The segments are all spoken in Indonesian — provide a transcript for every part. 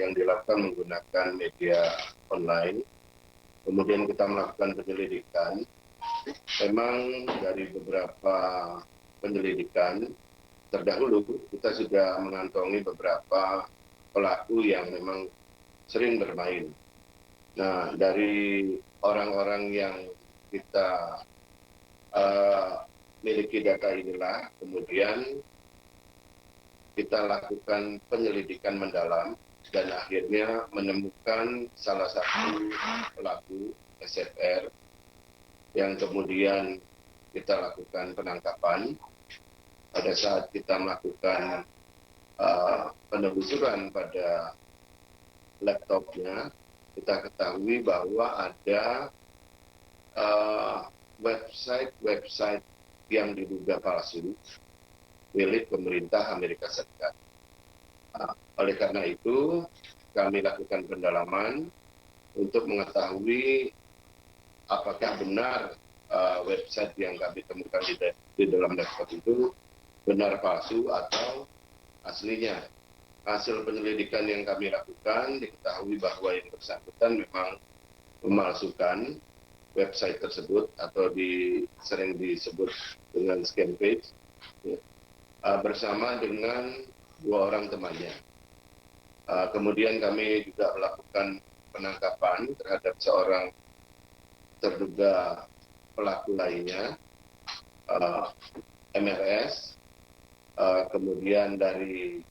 yang dilakukan menggunakan media online. Kemudian kita melakukan penyelidikan. Memang dari beberapa penyelidikan terdahulu kita sudah mengantongi beberapa pelaku yang memang sering bermain. Nah, dari orang-orang yang kita miliki data inilah, kemudian kita lakukan penyelidikan mendalam dan akhirnya menemukan salah satu pelaku SFR yang kemudian kita lakukan penangkapan. Pada saat kita melakukan penelusuran pada laptopnya, kita ketahui bahwa ada website yang diduga palsu milik pemerintah Amerika Serikat. Oleh karena itu, kami lakukan pendalaman untuk mengetahui apakah benar website yang kami temukan di dalam laptop itu benar palsu atau aslinya. Hasil penyelidikan yang kami lakukan diketahui bahwa yang bersangkutan memang memalsukan website tersebut atau sering disebut dengan scam page bersama dengan 2 orang temannya. Kemudian kami juga melakukan penangkapan terhadap seorang terduga pelaku lainnya, MRS. Kemudian dari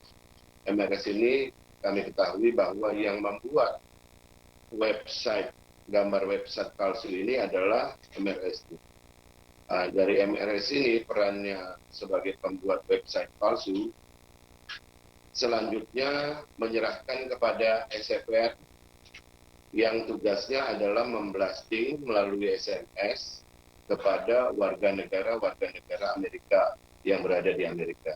MRS ini kami ketahui bahwa yang membuat gambar website palsu ini adalah MRS. Dari MRS ini perannya sebagai pembuat website palsu, selanjutnya menyerahkan kepada SFR yang tugasnya adalah memblasting melalui SMS kepada warga negara Amerika yang berada di Amerika.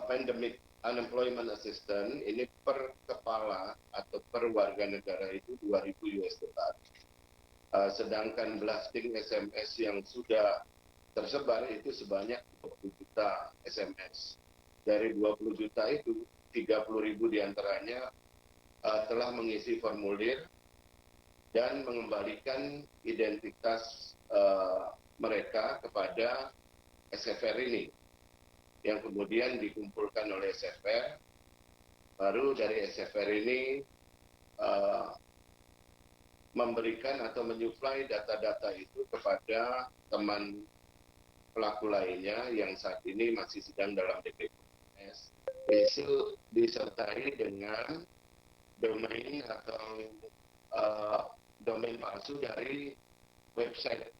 Pandemic Unemployment Assistance ini per kepala atau per warga negara itu 2.000 US dollar. Sedangkan blasting SMS yang sudah tersebar itu sebanyak 20 juta SMS. Dari 20 juta itu, 30.000 diantaranya telah mengisi formulir dan mengembalikan identitas mereka kepada SFR ini, yang kemudian dikumpulkan oleh SFR. Baru dari SFR ini memberikan atau menyuplai data-data itu kepada teman pelaku lainnya yang saat ini masih sedang dalam DPS. Itu disertai dengan domain atau domain palsu dari website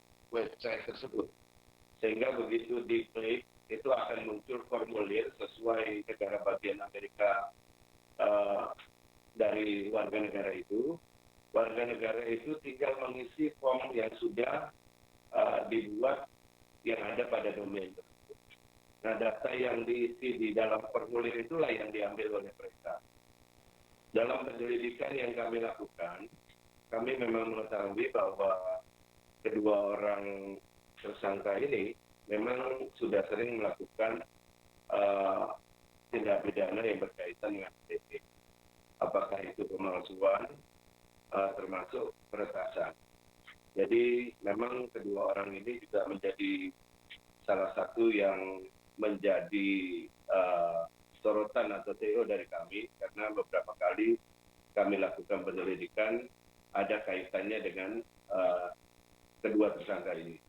tersebut. Sehingga begitu diklik, itu akan muncul formulir sesuai negara bagian Amerika dari warga negara itu. Warga negara itu tinggal mengisi form yang sudah dibuat yang ada pada domain tersebut. Nah, data yang diisi di dalam formulir itulah yang diambil oleh mereka. Dalam penyelidikan yang kami lakukan, kami memang mengetahui bahwa kedua orang tersangka ini memang sudah sering melakukan tindak pidana yang berkaitan dengan PDP. Apakah itu pemalsuan, termasuk peretasan. Jadi memang kedua orang ini juga menjadi salah satu yang menjadi sorotan atau TO dari kami, karena beberapa kali kami lakukan penyelidikan ada kaitannya dengan kedua tersangka ini.